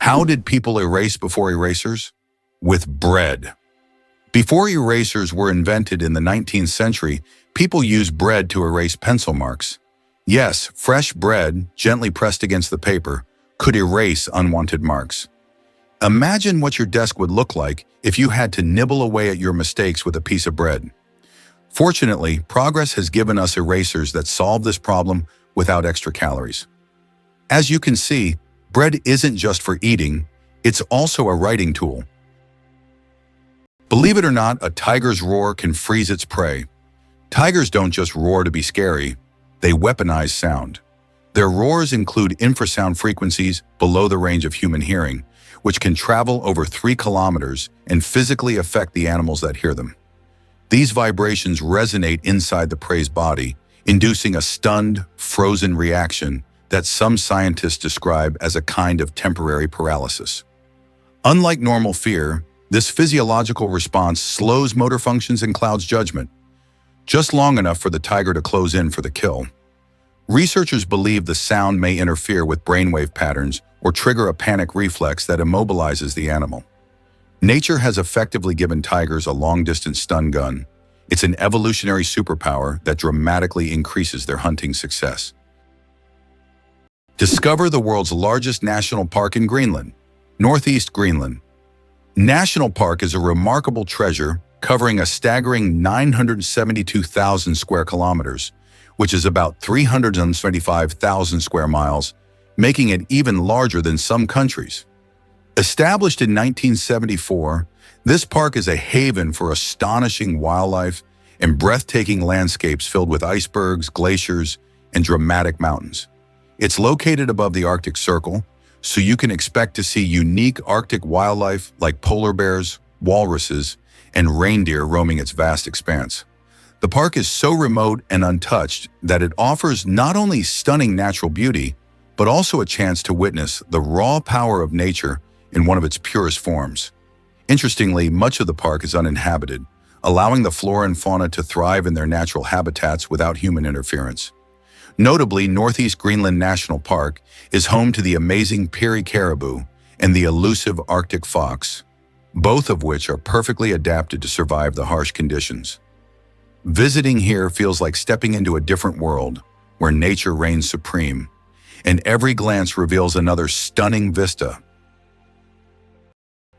How did people erase before erasers? With bread. Before erasers were invented in the 19th century, people used bread to erase pencil marks. Yes, fresh bread, gently pressed against the paper, could erase unwanted marks. Imagine what your desk would look like if you had to nibble away at your mistakes with a piece of bread. Fortunately, progress has given us erasers that solve this problem without extra calories. As you can see, bread isn't just for eating, it's also a writing tool. Believe it or not, a tiger's roar can freeze its prey. Tigers don't just roar to be scary, they weaponize sound. Their roars include infrasound frequencies below the range of human hearing, which can travel over 3 kilometers and physically affect the animals that hear them. These vibrations resonate inside the prey's body, inducing a stunned, frozen reaction that some scientists describe as a kind of temporary paralysis. Unlike normal fear, this physiological response slows motor functions and clouds judgment, just long enough for the tiger to close in for the kill. Researchers believe the sound may interfere with brainwave patterns or trigger a panic reflex that immobilizes the animal. Nature has effectively given tigers a long-distance stun gun. It's an evolutionary superpower that dramatically increases their hunting success. Discover the world's largest national park in Greenland, Northeast Greenland. National Park is a remarkable treasure covering a staggering 972,000 square kilometers, which is about 375,000 square miles, making it even larger than some countries. Established in 1974, this park is a haven for astonishing wildlife and breathtaking landscapes filled with icebergs, glaciers, and dramatic mountains. It's located above the Arctic Circle, so you can expect to see unique Arctic wildlife like polar bears, walruses, and reindeer roaming its vast expanse. The park is so remote and untouched that it offers not only stunning natural beauty, but also a chance to witness the raw power of nature in one of its purest forms. Interestingly, much of the park is uninhabited, allowing the flora and fauna to thrive in their natural habitats without human interference. Notably, Northeast Greenland National Park is home to the amazing Peary caribou and the elusive Arctic fox, both of which are perfectly adapted to survive the harsh conditions. Visiting here feels like stepping into a different world where nature reigns supreme, and every glance reveals another stunning vista.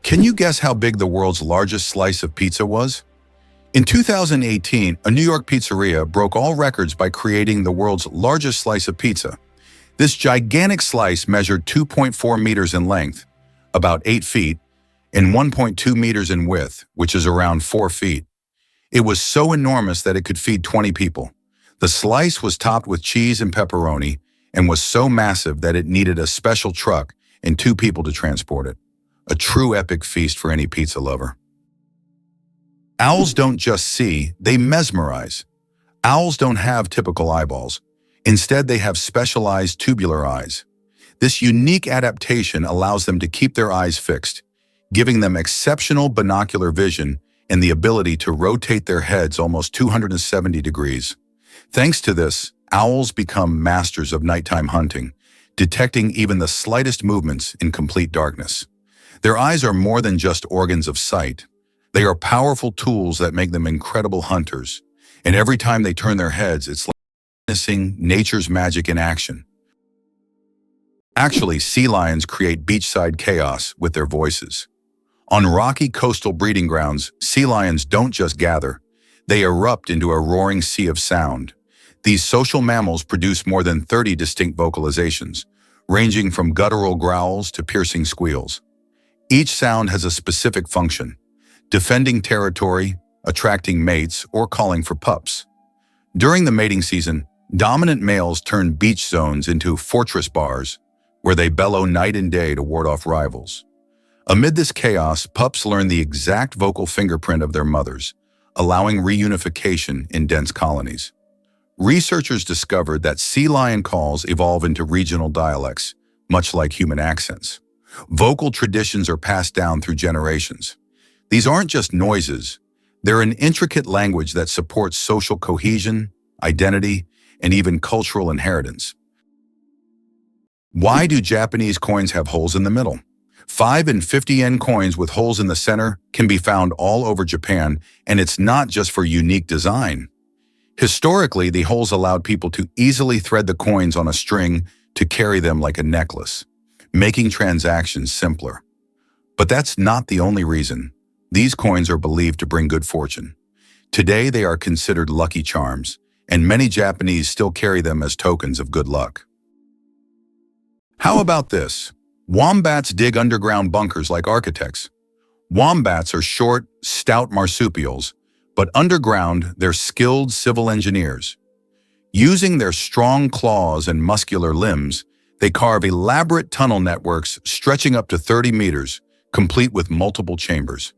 Can you guess how big the world's largest slice of pizza was? In 2018, a New York pizzeria broke all records by creating the world's largest slice of pizza. This gigantic slice measured 2.4 meters in length, about 8 feet, and 1.2 meters in width, which is around 4 feet. It was so enormous that it could feed 20 people. The slice was topped with cheese and pepperoni and was so massive that it needed a special truck and 2 people to transport it. A true epic feast for any pizza lover. Owls don't just see, they mesmerize. Owls don't have typical eyeballs. Instead, they have specialized tubular eyes. This unique adaptation allows them to keep their eyes fixed, giving them exceptional binocular vision and the ability to rotate their heads almost 270 degrees. Thanks to this, owls become masters of nighttime hunting, detecting even the slightest movements in complete darkness. Their eyes are more than just organs of sight. They are powerful tools that make them incredible hunters, and every time they turn their heads, it's like witnessing nature's magic in action. Actually, sea lions create beachside chaos with their voices. On rocky coastal breeding grounds, sea lions don't just gather, they erupt into a roaring sea of sound. These social mammals produce more than 30 distinct vocalizations, ranging from guttural growls to piercing squeals. Each sound has a specific function: defending territory, attracting mates, or calling for pups. During the mating season, dominant males turn beach zones into fortress bars, where they bellow night and day to ward off rivals. Amid this chaos, pups learn the exact vocal fingerprint of their mothers, allowing reunification in dense colonies. Researchers discovered that sea lion calls evolve into regional dialects, much like human accents. Vocal traditions are passed down through generations. These aren't just noises, they're an intricate language that supports social cohesion, identity, and even cultural inheritance. Why do Japanese coins have holes in the middle? 5 and 50 yen coins with holes in the center can be found all over Japan, and it's not just for unique design. Historically, the holes allowed people to easily thread the coins on a string to carry them like a necklace, making transactions simpler. But that's not the only reason. These coins are believed to bring good fortune. Today, they are considered lucky charms, and many Japanese still carry them as tokens of good luck. How about this? Wombats dig underground bunkers like architects. Wombats are short, stout marsupials, but underground, they're skilled civil engineers. Using their strong claws and muscular limbs, they carve elaborate tunnel networks stretching up to 30 meters, complete with multiple chambers.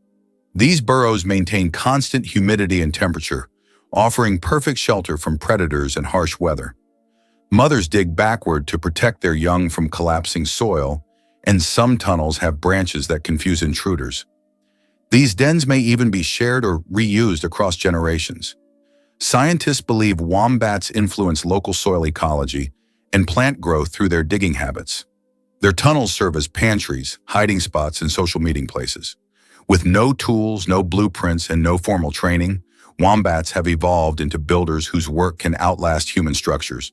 These burrows maintain constant humidity and temperature, offering perfect shelter from predators and harsh weather. Mothers dig backward to protect their young from collapsing soil, and some tunnels have branches that confuse intruders. These dens may even be shared or reused across generations. Scientists believe wombats influence local soil ecology and plant growth through their digging habits. Their tunnels serve as pantries, hiding spots, and social meeting places. With no tools, no blueprints, and no formal training, wombats have evolved into builders whose work can outlast human structures.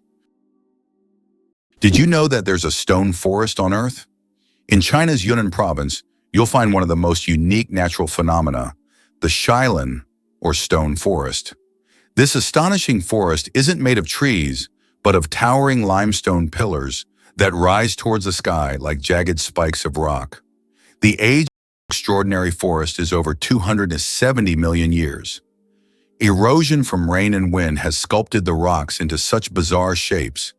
Did you know that there's a stone forest on Earth? In China's Yunnan province, you'll find one of the most unique natural phenomena, the Shailan, or stone forest. This astonishing forest isn't made of trees, but of towering limestone pillars that rise towards the sky like jagged spikes of rock. The age of this extraordinary forest is over 270 million years. Erosion from rain and wind has sculpted the rocks into such bizarre shapes.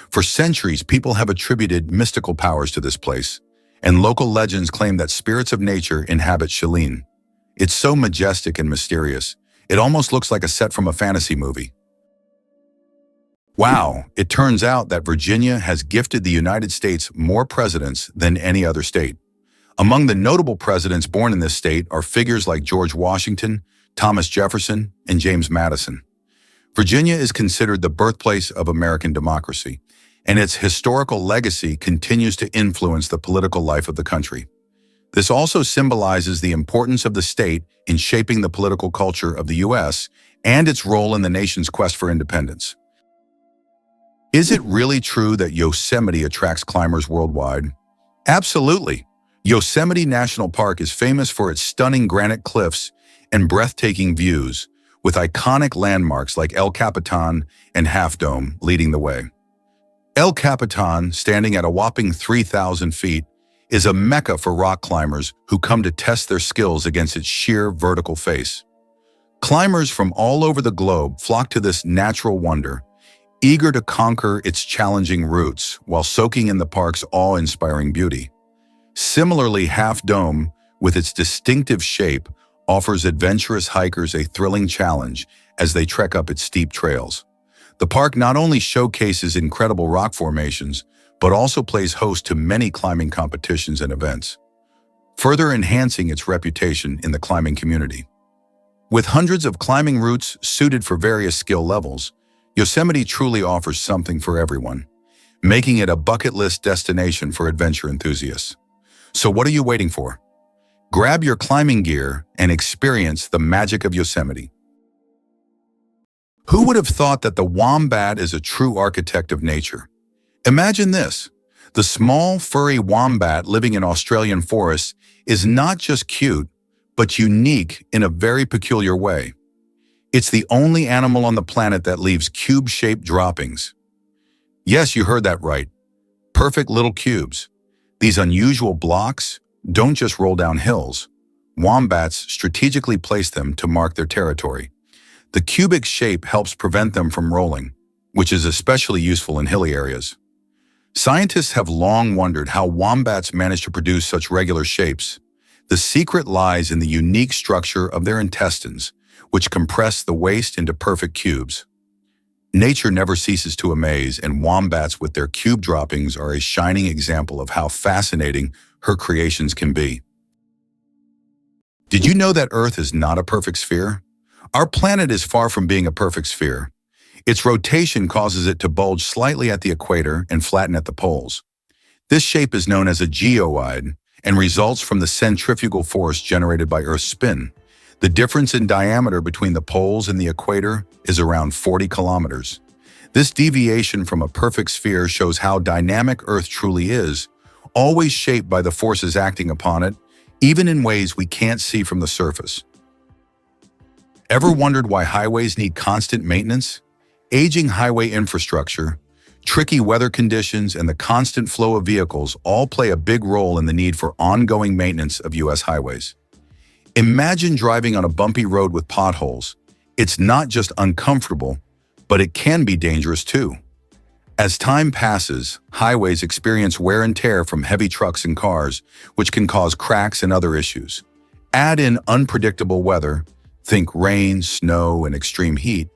For centuries, people have attributed mystical powers to this place, and local legends claim that spirits of nature inhabit Shailan. It's so majestic and mysterious, it almost looks like a set from a fantasy movie. Wow, it turns out that Virginia has gifted the United States more presidents than any other state. Among the notable presidents born in this state are figures like George Washington, Thomas Jefferson, and James Madison. Virginia is considered the birthplace of American democracy, and its historical legacy continues to influence the political life of the country. This also symbolizes the importance of the state in shaping the political culture of the U.S. and its role in the nation's quest for independence. Is it really true that Yosemite attracts climbers worldwide? Absolutely. Yosemite National Park is famous for its stunning granite cliffs and breathtaking views, with iconic landmarks like El Capitan and Half Dome leading the way. El Capitan, standing at a whopping 3,000 feet, is a mecca for rock climbers who come to test their skills against its sheer vertical face. Climbers from all over the globe flock to this natural wonder, eager to conquer its challenging routes while soaking in the park's awe-inspiring beauty. Similarly, Half Dome, with its distinctive shape, offers adventurous hikers a thrilling challenge as they trek up its steep trails. The park not only showcases incredible rock formations, but also plays host to many climbing competitions and events, further enhancing its reputation in the climbing community. With hundreds of climbing routes suited for various skill levels, Yosemite truly offers something for everyone, making it a bucket list destination for adventure enthusiasts. So what are you waiting for? Grab your climbing gear and experience the magic of Yosemite. Who would have thought that the wombat is a true architect of nature? Imagine this. The small, furry wombat living in Australian forests is not just cute, but unique in a very peculiar way. It's the only animal on the planet that leaves cube-shaped droppings. Yes, you heard that right. Perfect little cubes. These unusual blocks don't just roll down hills. Wombats strategically place them to mark their territory. The cubic shape helps prevent them from rolling, which is especially useful in hilly areas. Scientists have long wondered how wombats manage to produce such regular shapes. The secret lies in the unique structure of their intestines, which compress the waste into perfect cubes. Nature never ceases to amaze, and wombats with their cube droppings are a shining example of how fascinating her creations can be. Did you know that Earth is not a perfect sphere? Our planet is far from being a perfect sphere. Its rotation causes it to bulge slightly at the equator and flatten at the poles. This shape is known as a geoid, and results from the centrifugal force generated by Earth's spin. The difference in diameter between the poles and the equator is around 40 kilometers. This deviation from a perfect sphere shows how dynamic Earth truly is, always shaped by the forces acting upon it, even in ways we can't see from the surface. Ever wondered why highways need constant maintenance? Aging highway infrastructure, tricky weather conditions, and the constant flow of vehicles all play a big role in the need for ongoing maintenance of U.S. highways. Imagine driving on a bumpy road with potholes. It's not just uncomfortable, but it can be dangerous too. As time passes, highways experience wear and tear from heavy trucks and cars, which can cause cracks and other issues. Add in unpredictable weather, think rain, snow, and extreme heat,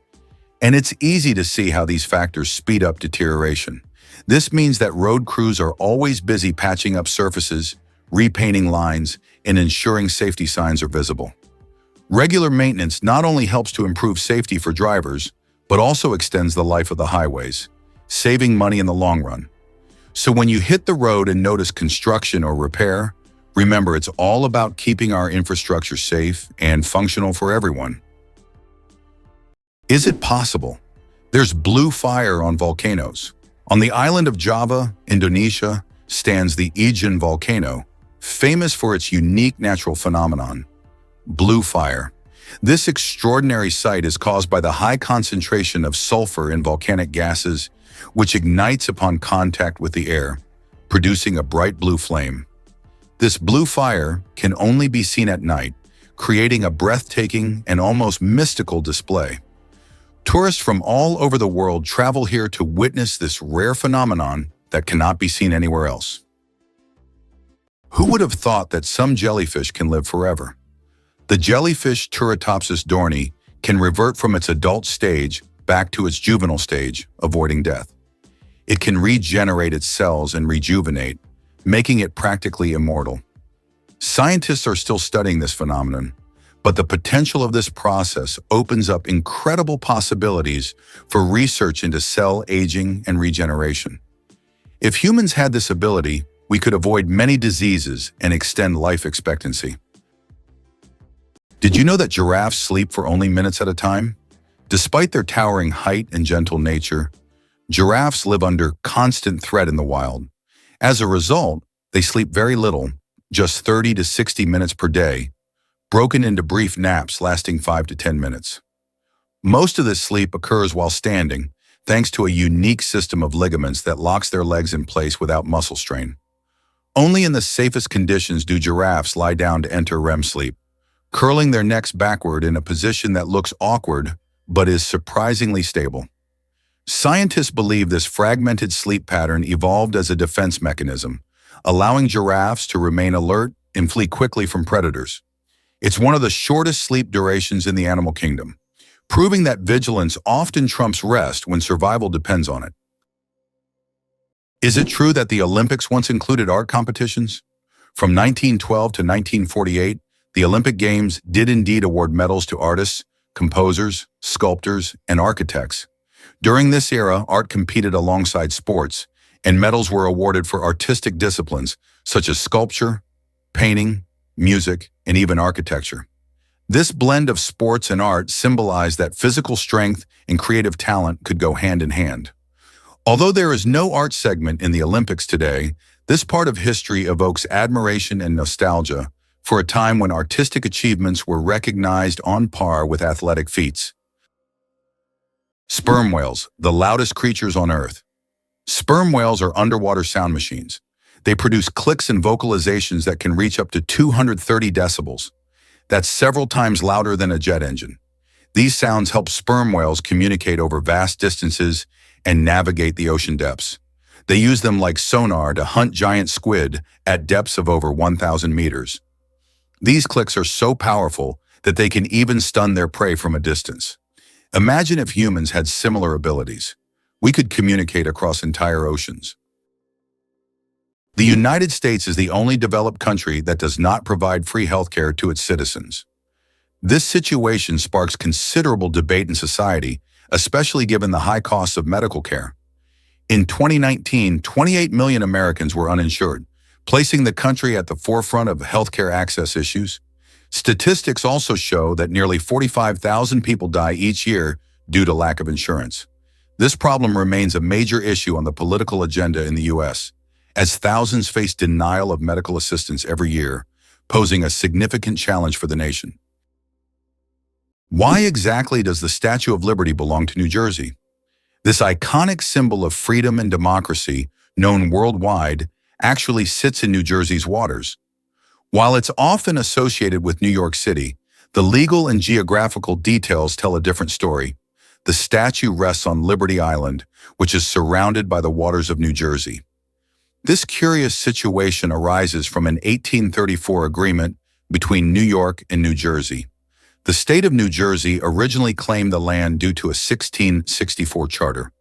and it's easy to see how these factors speed up deterioration. This means that road crews are always busy patching up surfaces, repainting lines, and ensuring safety signs are visible. Regular maintenance not only helps to improve safety for drivers, but also extends the life of the highways, saving money in the long run. So when you hit the road and notice construction or repair, remember it's all about keeping our infrastructure safe and functional for everyone. Is it possible? There's blue fire on volcanoes. On the island of Java, Indonesia, stands the Ijen volcano, famous for its unique natural phenomenon, blue fire. This extraordinary sight is caused by the high concentration of sulfur in volcanic gases, which ignites upon contact with the air, producing a bright blue flame. This blue fire can only be seen at night, creating a breathtaking and almost mystical display. Tourists from all over the world travel here to witness this rare phenomenon that cannot be seen anywhere else. Who would have thought that some jellyfish can live forever? The jellyfish Turritopsis dohrnii can revert from its adult stage back to its juvenile stage, avoiding death. It can regenerate its cells and rejuvenate, making it practically immortal. Scientists are still studying this phenomenon, but the potential of this process opens up incredible possibilities for research into cell aging and regeneration. If humans had this ability, we could avoid many diseases and extend life expectancy. Did you know that giraffes sleep for only minutes at a time? Despite their towering height and gentle nature, giraffes live under constant threat in the wild. As a result, they sleep very little, just 30 to 60 minutes per day, broken into brief naps lasting 5 to 10 minutes. Most of this sleep occurs while standing, thanks to a unique system of ligaments that locks their legs in place without muscle strain. Only in the safest conditions do giraffes lie down to enter REM sleep, curling their necks backward in a position that looks awkward but is surprisingly stable. Scientists believe this fragmented sleep pattern evolved as a defense mechanism, allowing giraffes to remain alert and flee quickly from predators. It's one of the shortest sleep durations in the animal kingdom, proving that vigilance often trumps rest when survival depends on it. Is it true that the Olympics once included art competitions? From 1912 to 1948, the Olympic Games did indeed award medals to artists, composers, sculptors, and architects. During this era, art competed alongside sports, and medals were awarded for artistic disciplines such as sculpture, painting, music, and even architecture. This blend of sports and art symbolized that physical strength and creative talent could go hand in hand. Although there is no art segment in the Olympics today, this part of history evokes admiration and nostalgia for a time when artistic achievements were recognized on par with athletic feats. Sperm whales, the loudest creatures on Earth. Sperm whales are underwater sound machines. They produce clicks and vocalizations that can reach up to 230 decibels. That's several times louder than a jet engine. These sounds help sperm whales communicate over vast distances and navigate the ocean depths. They use them like sonar to hunt giant squid at depths of over 1,000 meters. These clicks are so powerful that they can even stun their prey from a distance. Imagine if humans had similar abilities. We could communicate across entire oceans. The United States is the only developed country that does not provide free healthcare to its citizens. This situation sparks considerable debate in society, especially given the high costs of medical care. In 2019, 28 million Americans were uninsured, placing the country at the forefront of healthcare access issues. Statistics also show that nearly 45,000 people die each year due to lack of insurance. This problem remains a major issue on the political agenda in the U.S., as thousands face denial of medical assistance every year, posing a significant challenge for the nation. Why exactly does the Statue of Liberty belong to New Jersey? This iconic symbol of freedom and democracy, known worldwide, actually sits in New Jersey's waters. While it's often associated with New York City, the legal and geographical details tell a different story. The statue rests on Liberty Island, which is surrounded by the waters of New Jersey. This curious situation arises from an 1834 agreement between New York and New Jersey. The state of New Jersey originally claimed the land due to a 1664 charter,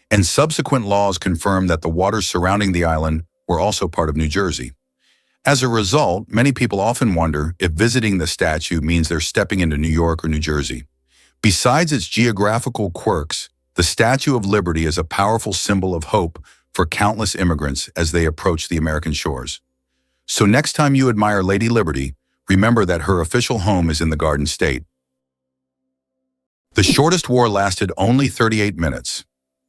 and subsequent laws confirmed that the waters surrounding the island were also part of New Jersey. As a result, many people often wonder if visiting the statue means they're stepping into New York or New Jersey. Besides its geographical quirks, the Statue of Liberty is a powerful symbol of hope for countless immigrants as they approach the American shores. So next time you admire Lady Liberty, remember that her official home is in the Garden State. The shortest war lasted only 38 minutes.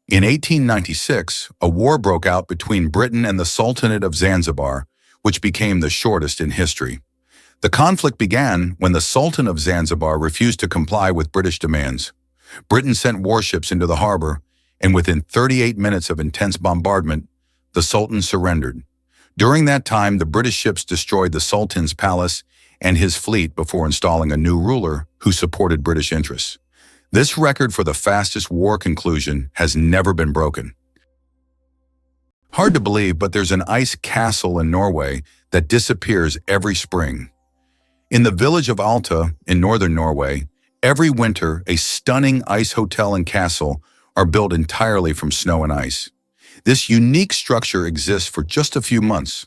In 1896, a war broke out between Britain and the Sultanate of Zanzibar, which became the shortest in history. The conflict began when the Sultan of Zanzibar refused to comply with British demands. Britain sent warships into the harbor, and within 38 minutes of intense bombardment, the Sultan surrendered. During that time, the British ships destroyed the Sultan's palace and his fleet before installing a new ruler who supported British interests. This record for the fastest war conclusion has never been broken. Hard to believe, but there's an ice castle in Norway that disappears every spring. In the village of Alta in northern Norway, every winter a stunning ice hotel and castle are built entirely from snow and ice. This unique structure exists for just a few months.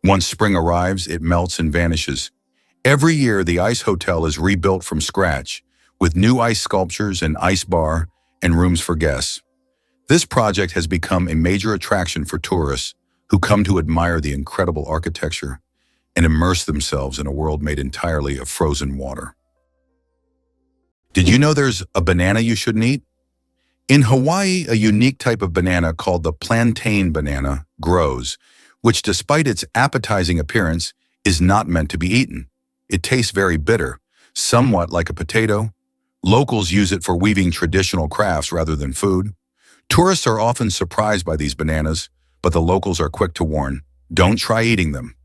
Once spring arrives, it melts and vanishes. Every year, the ice hotel is rebuilt from scratch, with new ice sculptures, an ice bar, and rooms for guests. This project has become a major attraction for tourists who come to admire the incredible architecture and immerse themselves in a world made entirely of frozen water. Did you know there's a banana you shouldn't eat? In Hawaii, a unique type of banana called the plantain banana grows, which despite its appetizing appearance, is not meant to be eaten. It tastes very bitter, somewhat like a potato. Locals use it for weaving traditional crafts rather than food. Tourists are often surprised by these bananas, but the locals are quick to warn, don't try eating them.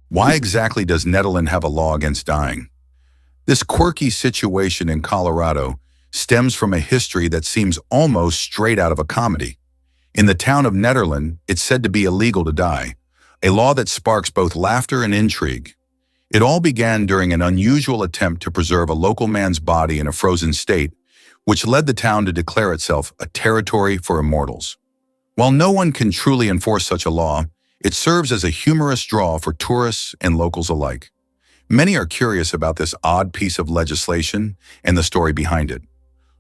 Why exactly does Nederland have a law against dying? This quirky situation in Colorado stems from a history that seems almost straight out of a comedy. In the town of Nederland, it's said to be illegal to die, a law that sparks both laughter and intrigue. It all began during an unusual attempt to preserve a local man's body in a frozen state, which led the town to declare itself a territory for immortals. While no one can truly enforce such a law, it serves as a humorous draw for tourists and locals alike. Many are curious about this odd piece of legislation and the story behind it.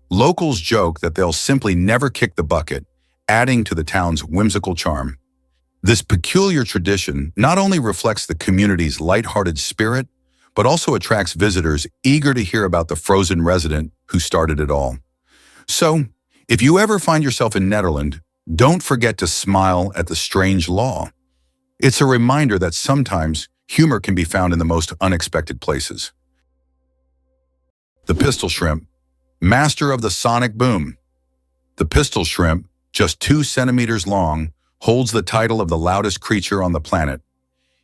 Locals joke that they'll simply never kick the bucket, adding to the town's whimsical charm. This peculiar tradition not only reflects the community's lighthearted spirit, but also attracts visitors eager to hear about the frozen resident who started it all. So, if you ever find yourself in Nederland, don't forget to smile at the strange law. It's a reminder that sometimes humor can be found in the most unexpected places. The pistol shrimp, master of the sonic boom. The pistol shrimp, just 2 centimeters long, holds the title of the loudest creature on the planet.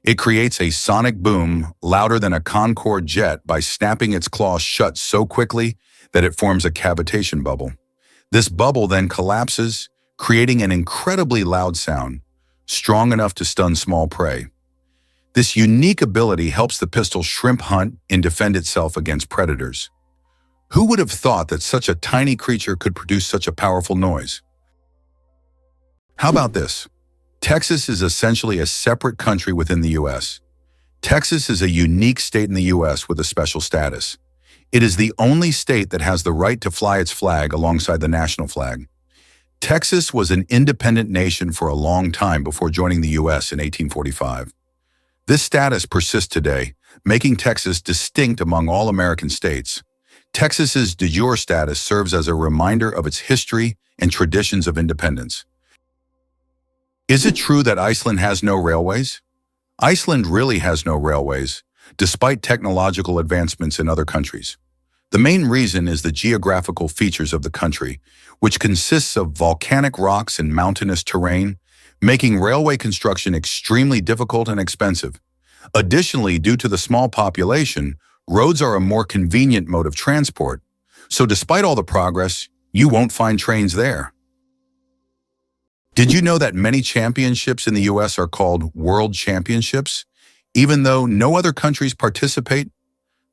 It creates a sonic boom louder than a Concorde jet by snapping its claws shut so quickly that it forms a cavitation bubble. This bubble then collapses, creating an incredibly loud sound, strong enough to stun small prey. This unique ability helps the pistol shrimp hunt and defend itself against predators. Who would have thought that such a tiny creature could produce such a powerful noise? How about this? Texas is essentially a separate country within the U.S. Texas is a unique state in the U.S. with a special status. It is the only state that has the right to fly its flag alongside the national flag. Texas was an independent nation for a long time before joining the U.S. in 1845. This status persists today, making Texas distinct among all American states. Texas's de jure status serves as a reminder of its history and traditions of independence. Is it true that Iceland has no railways? Iceland really has no railways, despite technological advancements in other countries. The main reason is the geographical features of the country, which consists of volcanic rocks and mountainous terrain, making railway construction extremely difficult and expensive. Additionally, due to the small population, roads are a more convenient mode of transport, so despite all the progress, you won't find trains there. Did you know that many championships in the U.S. are called World Championships, even though no other countries participate?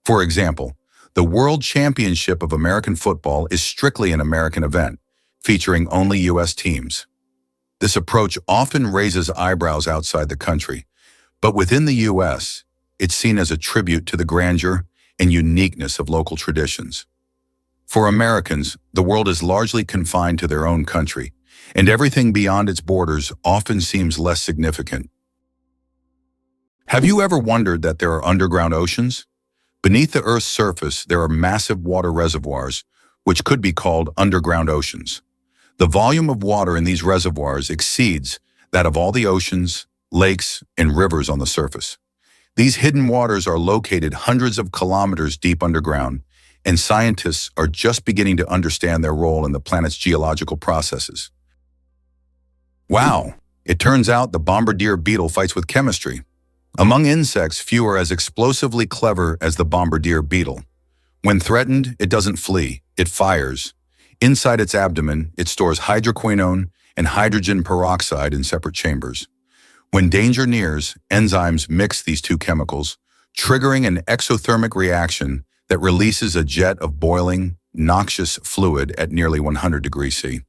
For example, the World Championship of American Football is strictly an American event, featuring only U.S. teams. This approach often raises eyebrows outside the country, but within the U.S., it's seen as a tribute to the grandeur and uniqueness of local traditions. For Americans, the world is largely confined to their own country, and everything beyond its borders often seems less significant. Have you ever wondered that there are underground oceans? Beneath the Earth's surface, there are massive water reservoirs, which could be called underground oceans. The volume of water in these reservoirs exceeds that of all the oceans, lakes, and rivers on the surface. These hidden waters are located hundreds of kilometers deep underground, and scientists are just beginning to understand their role in the planet's geological processes. Wow, it turns out the Bombardier beetle fights with chemistry. Among insects, few are as explosively clever as the Bombardier beetle. When threatened, it doesn't flee, it fires. Inside its abdomen, it stores hydroquinone and hydrogen peroxide in separate chambers. When danger nears, enzymes mix these two chemicals, triggering an exothermic reaction that releases a jet of boiling, noxious fluid at nearly 100 degrees C.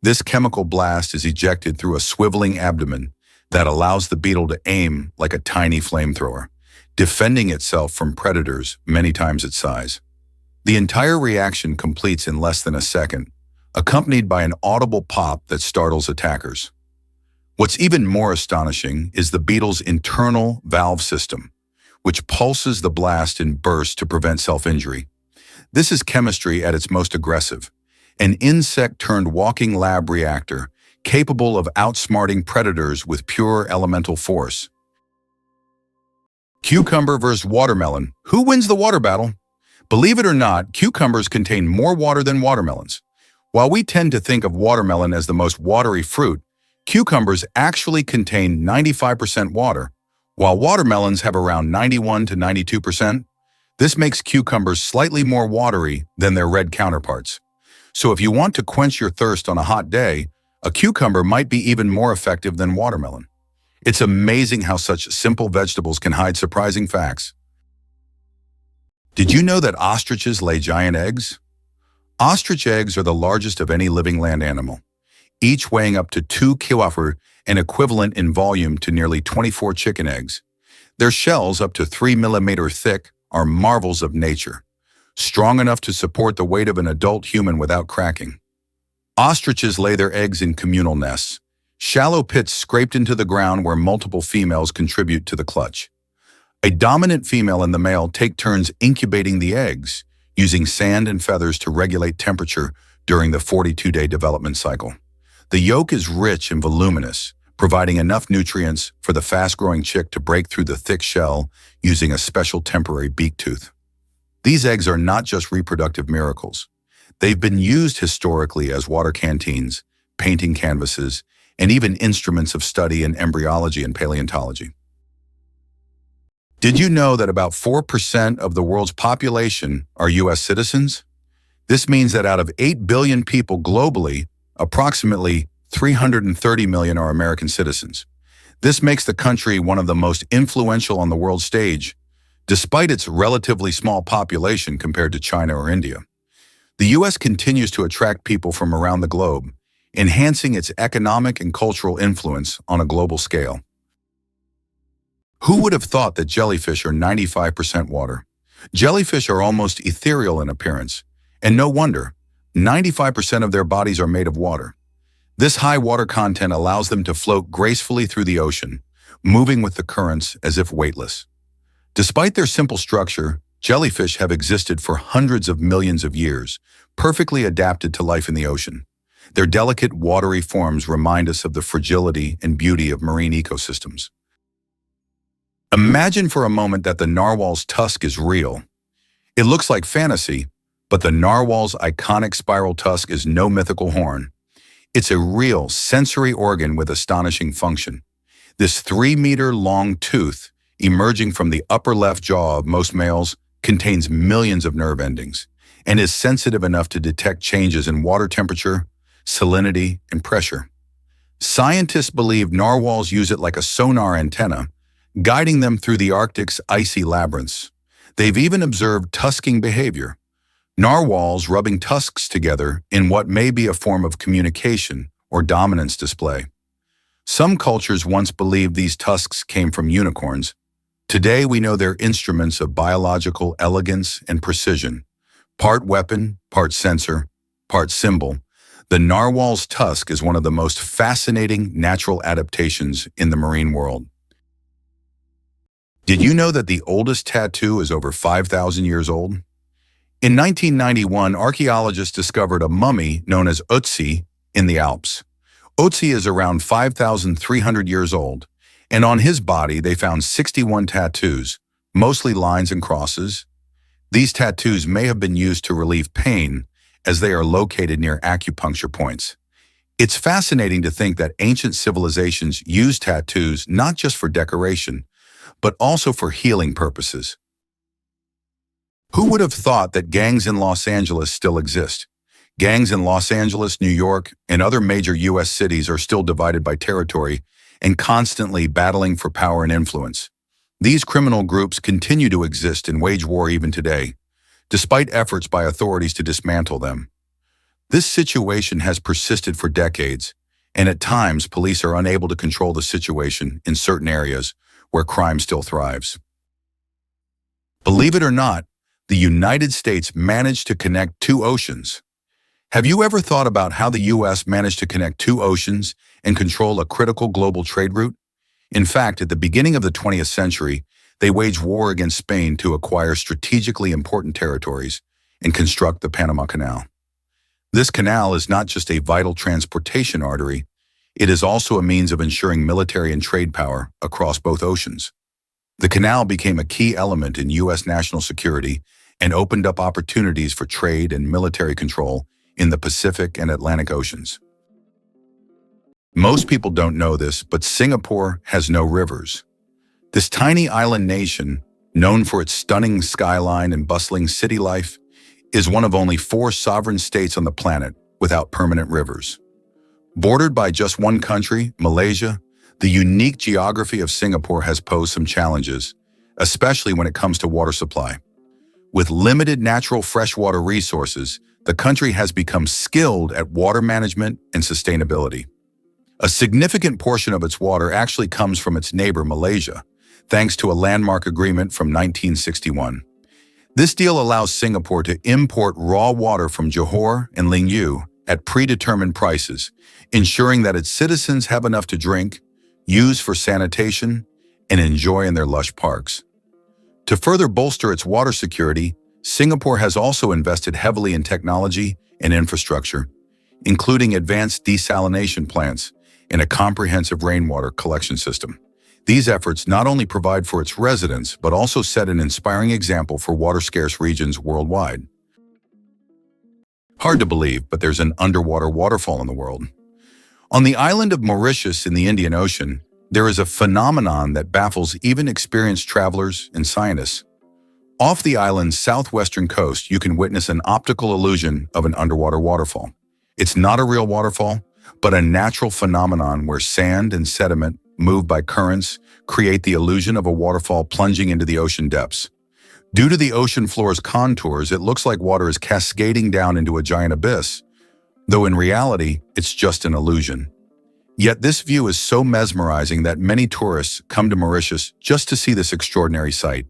This chemical blast is ejected through a swiveling abdomen that allows the beetle to aim like a tiny flamethrower, defending itself from predators many times its size. The entire reaction completes in less than a second, accompanied by an audible pop that startles attackers. What's even more astonishing is the beetle's internal valve system, which pulses the blast in bursts to prevent self-injury. This is chemistry at its most aggressive, an insect-turned-walking lab reactor capable of outsmarting predators with pure elemental force. Cucumber versus watermelon. Who wins the water battle? Believe it or not, cucumbers contain more water than watermelons. While we tend to think of watermelon as the most watery fruit, cucumbers actually contain 95% water, while watermelons have around 91 to 92%. This makes cucumbers slightly more watery than their red counterparts. So if you want to quench your thirst on a hot day, a cucumber might be even more effective than watermelon. It's amazing how such simple vegetables can hide surprising facts. Did you know that ostriches lay giant eggs? Ostrich eggs are the largest of any living land animal, each weighing up to 2 kilograms and equivalent in volume to nearly 24 chicken eggs. Their shells, up to 3 millimeters thick, are marvels of nature, strong enough to support the weight of an adult human without cracking. Ostriches lay their eggs in communal nests, shallow pits scraped into the ground where multiple females contribute to the clutch. A dominant female and the male take turns incubating the eggs, using sand and feathers to regulate temperature during the 42-day development cycle. The yolk is rich and voluminous, providing enough nutrients for the fast-growing chick to break through the thick shell using a special temporary beak tooth. These eggs are not just reproductive miracles. They've been used historically as water canteens, painting canvases, and even instruments of study in embryology and paleontology. Did you know that about 4% of the world's population are U.S. citizens? This means that out of 8 billion people globally, approximately 330 million are American citizens. This makes the country one of the most influential on the world stage, despite its relatively small population compared to China or India. The U.S. continues to attract people from around the globe, enhancing its economic and cultural influence on a global scale. Who would have thought that jellyfish are 95% water? Jellyfish are almost ethereal in appearance, and no wonder, 95% of their bodies are made of water. This high water content allows them to float gracefully through the ocean, moving with the currents as if weightless. Despite their simple structure, jellyfish have existed for hundreds of millions of years, perfectly adapted to life in the ocean. Their delicate, watery forms remind us of the fragility and beauty of marine ecosystems. Imagine for a moment that the narwhal's tusk is real. It looks like fantasy, but the narwhal's iconic spiral tusk is no mythical horn. It's a real sensory organ with astonishing function. This 3-meter-long tooth, emerging from the upper left jaw of most males, contains millions of nerve endings and is sensitive enough to detect changes in water temperature, salinity, and pressure. Scientists believe narwhals use it like a sonar antenna, guiding them through the Arctic's icy labyrinths. They've even observed tusking behavior, narwhals rubbing tusks together in what may be a form of communication or dominance display. Some cultures once believed these tusks came from unicorns. Today we know they're instruments of biological elegance and precision. Part weapon, part sensor, part symbol, the narwhal's tusk is one of the most fascinating natural adaptations in the marine world. Did you know that the oldest tattoo is over 5,000 years old? In 1991, archaeologists discovered a mummy known as Ötzi in the Alps. Ötzi is around 5,300 years old, and on his body they found 61 tattoos, mostly lines and crosses. These tattoos may have been used to relieve pain, as they are located near acupuncture points. It's fascinating to think that ancient civilizations used tattoos not just for decoration, but also for healing purposes. Who would have thought that gangs in Los Angeles still exist? Gangs in Los Angeles, New York, and other major U.S. cities are still divided by territory and constantly battling for power and influence. These criminal groups continue to exist and wage war even today, despite efforts by authorities to dismantle them. This situation has persisted for decades, and at times police are unable to control the situation in certain areas where crime still thrives. Believe it or not, the United States managed to connect two oceans. Have you ever thought about how the U.S. managed to connect two oceans and control a critical global trade route? In fact, at the beginning of the 20th century, they waged war against Spain to acquire strategically important territories and construct the Panama Canal. This canal is not just a vital transportation artery, it is also a means of ensuring military and trade power across both oceans. The canal became a key element in U.S. national security and opened up opportunities for trade and military control in the Pacific and Atlantic Oceans. Most people don't know this, but Singapore has no rivers. This tiny island nation, known for its stunning skyline and bustling city life, is one of only 4 sovereign states on the planet without permanent rivers. Bordered by just one country, Malaysia, the unique geography of Singapore has posed some challenges, especially when it comes to water supply. With limited natural freshwater resources, the country has become skilled at water management and sustainability. A significant portion of its water actually comes from its neighbor, Malaysia, thanks to a landmark agreement from 1961. This deal allows Singapore to import raw water from Johor and Lingyou at predetermined prices, ensuring that its citizens have enough to drink, use for sanitation, and enjoy in their lush parks. To further bolster its water security, Singapore has also invested heavily in technology and infrastructure, including advanced desalination plants and a comprehensive rainwater collection system. These efforts not only provide for its residents, but also set an inspiring example for water-scarce regions worldwide. Hard to believe, but there's an underwater waterfall in the world. On the island of Mauritius in the Indian Ocean, there is a phenomenon that baffles even experienced travelers and scientists. Off the island's southwestern coast, you can witness an optical illusion of an underwater waterfall. It's not a real waterfall, but a natural phenomenon where sand and sediment, moved by currents, create the illusion of a waterfall plunging into the ocean depths. Due to the ocean floor's contours, it looks like water is cascading down into a giant abyss, though in reality, it's just an illusion. Yet this view is so mesmerizing that many tourists come to Mauritius just to see this extraordinary sight.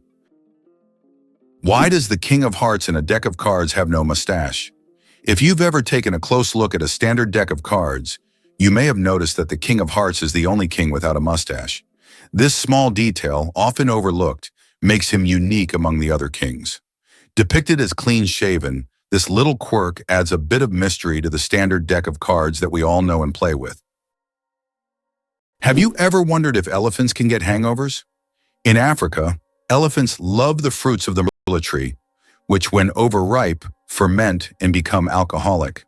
Why does the King of Hearts in a deck of cards have no mustache? If you've ever taken a close look at a standard deck of cards, You may have noticed that the King of Hearts is the only king without a mustache. This small detail, often overlooked, makes him unique among the other kings. Depicted as clean-shaven, this little quirk adds a bit of mystery to the standard deck of cards that we all know and play with. Have you ever wondered if elephants can get hangovers? In Africa, elephants love the fruits of the marula tree, which when overripe, ferment and become alcoholic.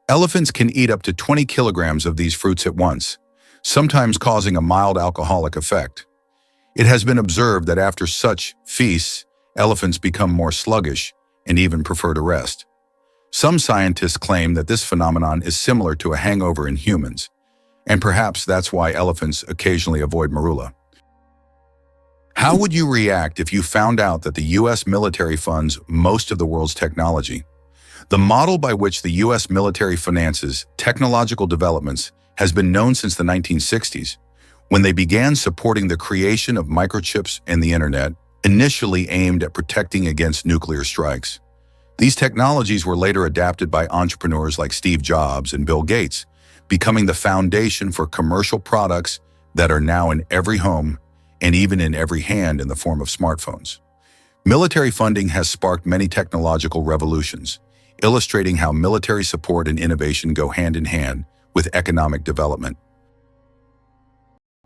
Elephants can eat up to 20 kilograms of these fruits at once, sometimes causing a mild alcoholic effect. It has been observed that after such feasts, elephants become more sluggish and even prefer to rest. Some scientists claim that this phenomenon is similar to a hangover in humans, and perhaps that's why elephants occasionally avoid marula. How would you react if you found out that the U.S. military funds most of the world's technology? The model by which the U.S. military finances technological developments has been known since the 1960s, when they began supporting the creation of microchips and the internet, initially aimed at protecting against nuclear strikes. These technologies were later adapted by entrepreneurs like Steve Jobs and Bill Gates, becoming the foundation for commercial products that are now in every home and even in every hand in the form of smartphones. Military funding has sparked many technological revolutions, illustrating how military support and innovation go hand in hand with economic development.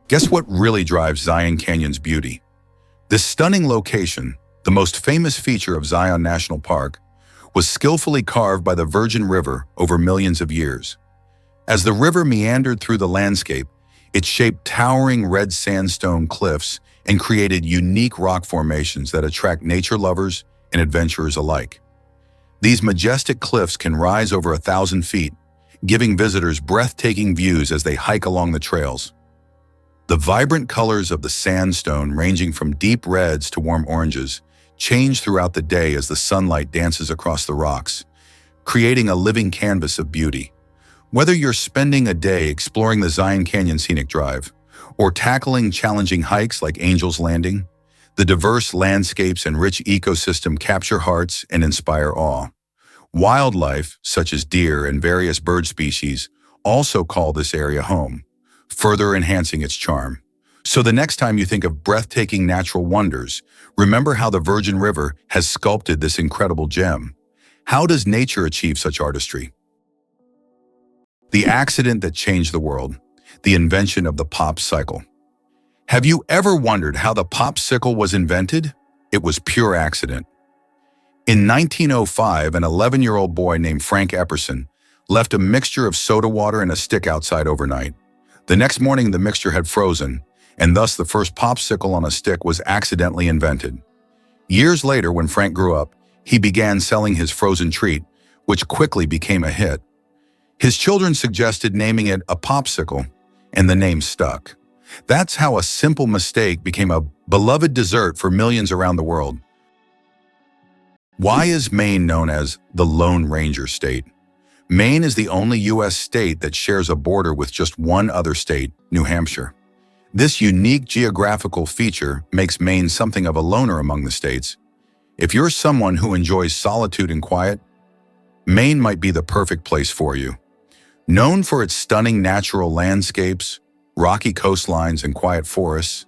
Guess what really drives Zion Canyon's beauty? This stunning location, the most famous feature of Zion National Park, was skillfully carved by the Virgin River over millions of years. As the river meandered through the landscape, it shaped towering red sandstone cliffs and created unique rock formations that attract nature lovers and adventurers alike. These majestic cliffs can rise over 1,000 feet, giving visitors breathtaking views as they hike along the trails. The vibrant colors of the sandstone, ranging from deep reds to warm oranges, change throughout the day as the sunlight dances across the rocks, creating a living canvas of beauty. Whether you're spending a day exploring the Zion Canyon Scenic Drive or tackling challenging hikes like Angel's Landing, the diverse landscapes and rich ecosystem capture hearts and inspire awe. Wildlife, such as deer and various bird species, also call this area home, further enhancing its charm. So the next time you think of breathtaking natural wonders, remember how the Virgin River has sculpted this incredible gem. How does nature achieve such artistry? The accident that changed the world, the invention of the popsicle. Have you ever wondered how the popsicle was invented? It was pure accident. In 1905, an 11-year-old boy named Frank Epperson left a mixture of soda water and a stick outside overnight. The next morning, the mixture had frozen, and thus the first popsicle on a stick was accidentally invented. Years later, when Frank grew up, he began selling his frozen treat, which quickly became a hit. His children suggested naming it a popsicle, and the name stuck. That's how a simple mistake became a beloved dessert for millions around the world. Why is Maine known as the Lone Ranger State? Maine is the only U.S. state that shares a border with just one other state, New Hampshire. This unique geographical feature makes Maine something of a loner among the states. If you're someone who enjoys solitude and quiet, Maine might be the perfect place for you. Known for its stunning natural landscapes, rocky coastlines, and quiet forests,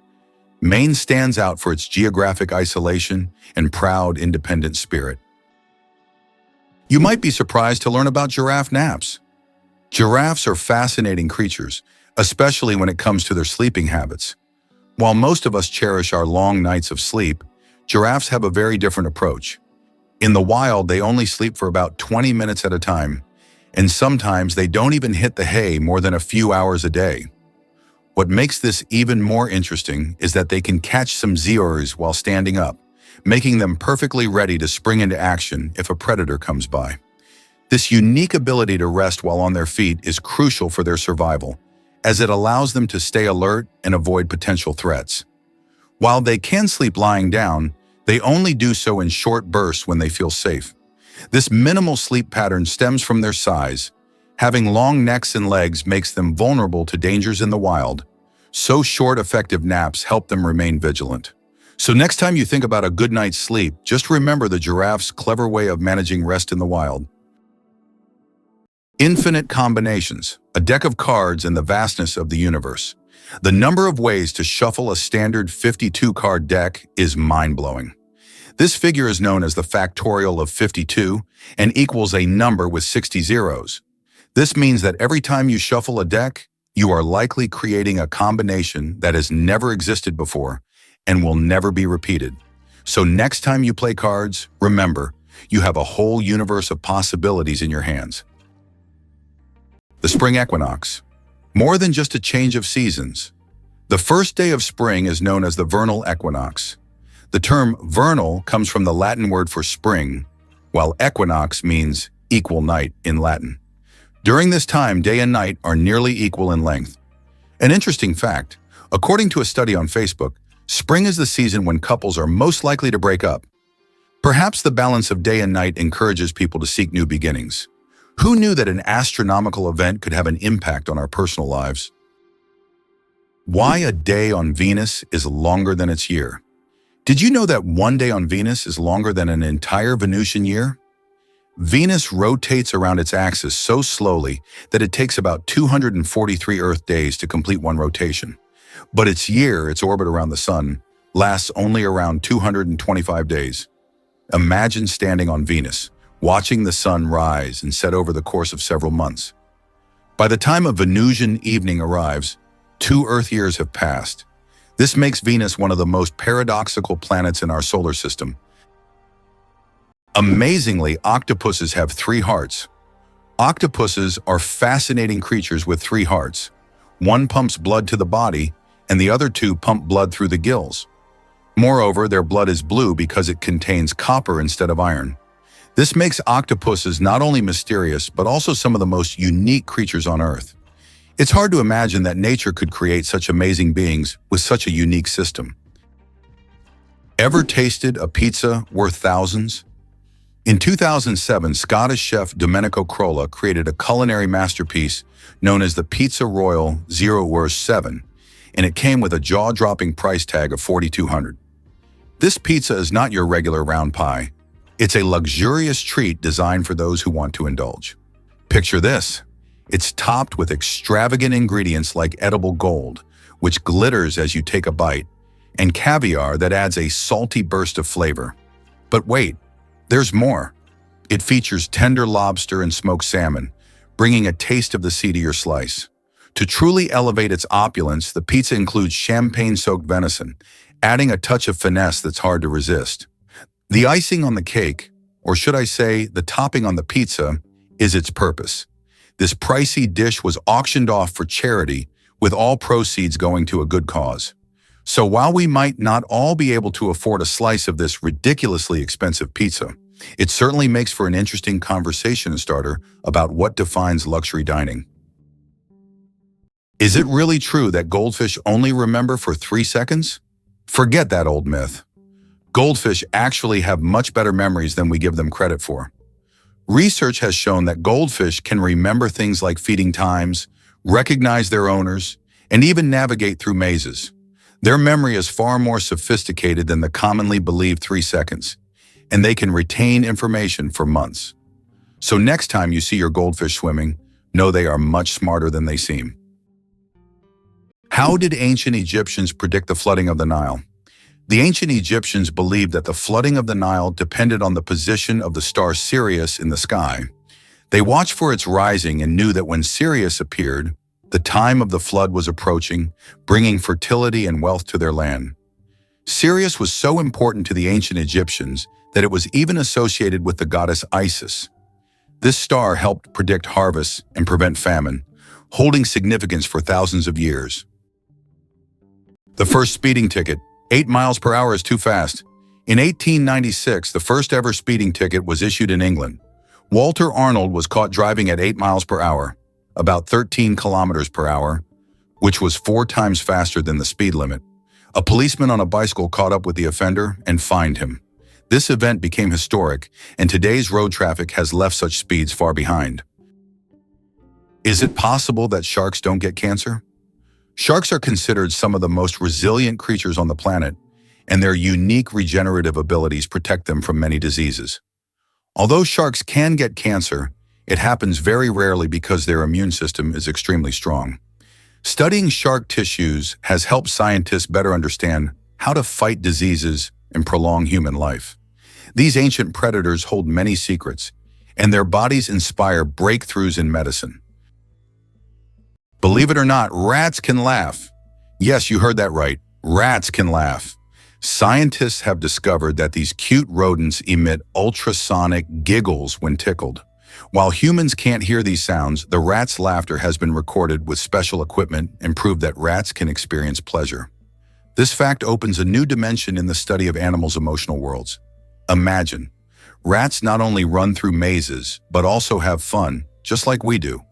Maine stands out for its geographic isolation and proud, independent spirit. You might be surprised to learn about giraffe naps. Giraffes are fascinating creatures, especially when it comes to their sleeping habits. While most of us cherish our long nights of sleep, giraffes have a very different approach. In the wild, they only sleep for about 20 minutes at a time, and sometimes they don't even hit the hay more than a few hours a day. What makes this even more interesting is that they can catch some zoories while standing up, making them perfectly ready to spring into action if a predator comes by. This unique ability to rest while on their feet is crucial for their survival, as it allows them to stay alert and avoid potential threats. While they can sleep lying down, they only do so in short bursts when they feel safe. This minimal sleep pattern stems from their size. Having long necks and legs makes them vulnerable to dangers in the wild, so short, effective naps help them remain vigilant. So next time you think about a good night's sleep, just remember the giraffe's clever way of managing rest in the wild. Infinite combinations, a deck of cards in the vastness of the universe. The number of ways to shuffle a standard 52-card deck is mind-blowing. This figure is known as the factorial of 52 and equals a number with 60 zeros. This means that every time you shuffle a deck, you are likely creating a combination that has never existed before and will never be repeated. So next time you play cards, remember, you have a whole universe of possibilities in your hands. The spring equinox. More than just a change of seasons. The first day of spring is known as the vernal equinox. The term vernal comes from the Latin word for spring, while equinox means equal night in Latin. During this time, day and night are nearly equal in length. An interesting fact, according to a study on Facebook, spring is the season when couples are most likely to break up. Perhaps the balance of day and night encourages people to seek new beginnings. Who knew that an astronomical event could have an impact on our personal lives? Why a day on Venus is longer than its year. Did you know that one day on Venus is longer than an entire Venusian year? Venus rotates around its axis so slowly that it takes about 243 Earth days to complete one rotation. But its year, its orbit around the Sun, lasts only around 225 days. Imagine standing on Venus, watching the sun rise and set over the course of several months. By the time a Venusian evening arrives, 2 Earth years have passed. This makes Venus one of the most paradoxical planets in our solar system. Amazingly, octopuses have 3 hearts. Octopuses are fascinating creatures with 3 hearts. One pumps blood to the body, and the other 2 pump blood through the gills. Moreover, their blood is blue because it contains copper instead of iron. This makes octopuses not only mysterious, but also some of the most unique creatures on Earth. It's hard to imagine that nature could create such amazing beings with such a unique system. Ever tasted a pizza worth thousands? In 2007, Scottish chef Domenico Crolla created a culinary masterpiece known as the Pizza Royal 0-7, and it came with a jaw-dropping price tag of $4,200. This pizza is not your regular round pie. It's a luxurious treat designed for those who want to indulge. Picture this. It's topped with extravagant ingredients like edible gold, which glitters as you take a bite, and caviar that adds a salty burst of flavor. But wait, there's more. It features tender lobster and smoked salmon, bringing a taste of the sea to your slice. To truly elevate its opulence, the pizza includes champagne-soaked venison, adding a touch of finesse that's hard to resist. The icing on the cake, or should I say the topping on the pizza, is its purpose. This pricey dish was auctioned off for charity, with all proceeds going to a good cause. So while we might not all be able to afford a slice of this ridiculously expensive pizza, it certainly makes for an interesting conversation starter about what defines luxury dining. Is it really true that goldfish only remember for 3 seconds? Forget that old myth. Goldfish actually have much better memories than we give them credit for. Research has shown that goldfish can remember things like feeding times, recognize their owners, and even navigate through mazes. Their memory is far more sophisticated than the commonly believed 3 seconds, and they can retain information for months. So next time you see your goldfish swimming, know they are much smarter than they seem. How did ancient Egyptians predict the flooding of the Nile? The ancient Egyptians believed that the flooding of the Nile depended on the position of the star Sirius in the sky. They watched for its rising and knew that when Sirius appeared, the time of the flood was approaching, bringing fertility and wealth to their land. Sirius was so important to the ancient Egyptians that it was even associated with the goddess Isis. This star helped predict harvests and prevent famine, holding significance for thousands of years. The first speeding ticket. 8 miles per hour is too fast. In 1896, the first ever speeding ticket was issued in England. Walter Arnold was caught driving at 8 miles per hour, about 13 kilometers per hour, which was 4 times faster than the speed limit. A policeman on a bicycle caught up with the offender and fined him. This event became historic, and today's road traffic has left such speeds far behind. Is it possible that sharks don't get cancer? Sharks are considered some of the most resilient creatures on the planet, and their unique regenerative abilities protect them from many diseases. Although sharks can get cancer, It happens very rarely because their immune system is extremely strong. Studying shark tissues has helped scientists better understand how to fight diseases and prolong human life. These ancient predators hold many secrets, and their bodies inspire breakthroughs in medicine. Believe it or not, rats can laugh. Yes, you heard that right. Rats can laugh. Scientists have discovered that these cute rodents emit ultrasonic giggles when tickled. While humans can't hear these sounds, the rat's laughter has been recorded with special equipment and proved that rats can experience pleasure. This fact opens a new dimension in the study of animals' emotional worlds. Imagine, rats not only run through mazes, but also have fun, just like we do.